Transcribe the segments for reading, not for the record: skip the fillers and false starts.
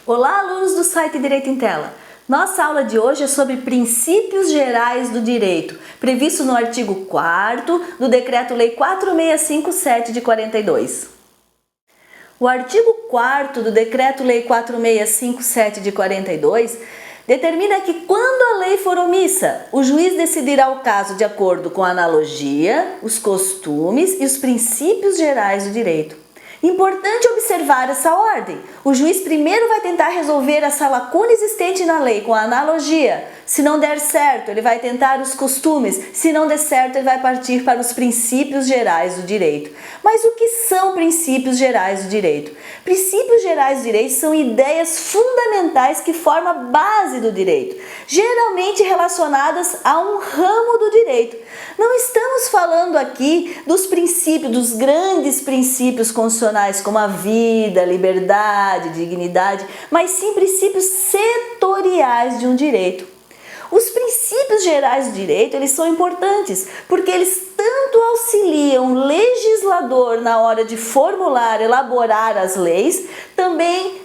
Olá, alunos do site Direito em Tela! Nossa aula de hoje é sobre princípios gerais do direito, previsto no artigo 4º do Decreto-Lei 4657 de 42. O artigo 4º do Decreto-Lei 4657 de 42 determina que, quando a lei for omissa, o juiz decidirá o caso de acordo com a analogia, os costumes e os princípios gerais do direito. Importante observar essa ordem. O juiz primeiro vai tentar resolver essa lacuna existente na lei com a analogia. Se não der certo, ele vai tentar os costumes. Se não der certo, ele vai partir para os princípios gerais do direito. Mas o que são princípios gerais do direito? Princípios gerais do direito são ideias fundamentais que formam a base do direito, geralmente relacionadas a um ramo do direito. Não estamos falando aqui dos princípios, dos grandes princípios constitucionais como a vida, a liberdade, dignidade, mas sim princípios setoriais de um direito. Os princípios gerais do direito, eles são importantes porque eles tanto auxiliam o legislador na hora de formular, elaborar as leis, também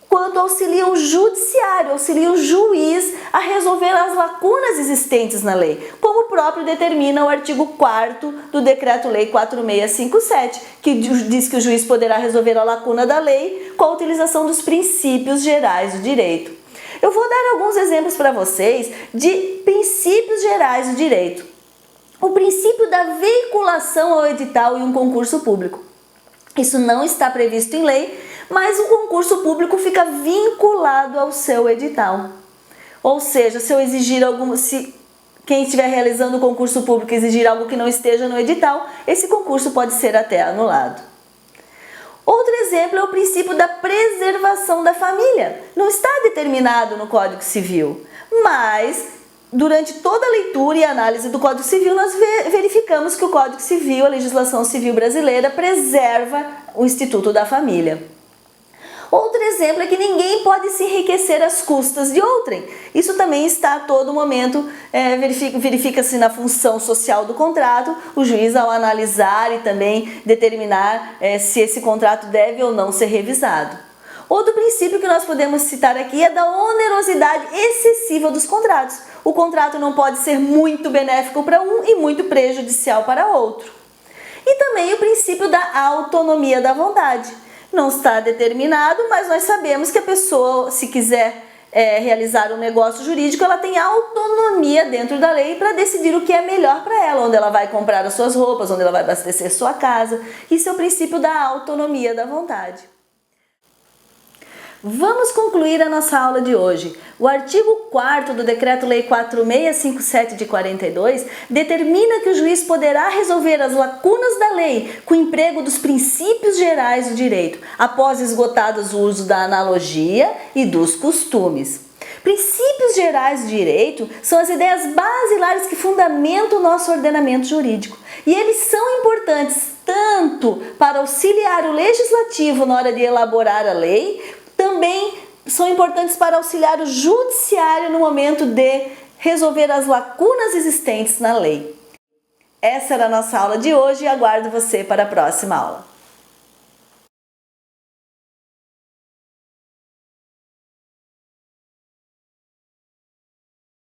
quanto auxiliam o judiciário, auxiliam o juiz a resolver as lacunas existentes na lei, como o próprio determina o artigo 4º do Decreto-Lei 4657, que diz que o juiz poderá resolver a lacuna da lei com a utilização dos princípios gerais do direito. Eu vou dar alguns exemplos para vocês de princípios gerais do direito. O princípio da veiculação ao edital em um concurso público. Isso não está previsto em lei, mas o concurso público fica vinculado ao seu edital. Ou seja, se eu exigir quem estiver realizando o concurso público exigir algo que não esteja no edital, esse concurso pode ser até anulado. Outro exemplo é o princípio da preservação da família. Não está determinado no Código Civil, mas durante toda a leitura e análise do Código Civil, nós verificamos que o Código Civil, a legislação civil brasileira, preserva o Instituto da Família. Outro exemplo é que ninguém pode se enriquecer às custas de outrem. Isso também está a todo momento, verifica-se na função social do contrato, o juiz ao analisar e também determinar se esse contrato deve ou não ser revisado. Outro princípio que nós podemos citar aqui é da onerosidade excessiva dos contratos. O contrato não pode ser muito benéfico para um e muito prejudicial para outro. E também o princípio da autonomia da vontade. Não está determinado, mas nós sabemos que a pessoa, se quiser realizar um negócio jurídico, ela tem autonomia dentro da lei para decidir o que é melhor para ela, onde ela vai comprar as suas roupas, onde ela vai abastecer sua casa. Isso é o princípio da autonomia da vontade. Vamos concluir a nossa aula de hoje. O artigo 4º do Decreto-Lei 4657 de 42 determina que o juiz poderá resolver as lacunas da lei com o emprego dos princípios gerais do direito, após esgotados o uso da analogia e dos costumes. Princípios gerais do direito são as ideias basilares que fundamentam o nosso ordenamento jurídico. E eles são importantes tanto para auxiliar o legislativo na hora de elaborar a lei, também são importantes para auxiliar o judiciário no momento de resolver as lacunas existentes na lei. Essa era a nossa aula de hoje e aguardo você para a próxima aula.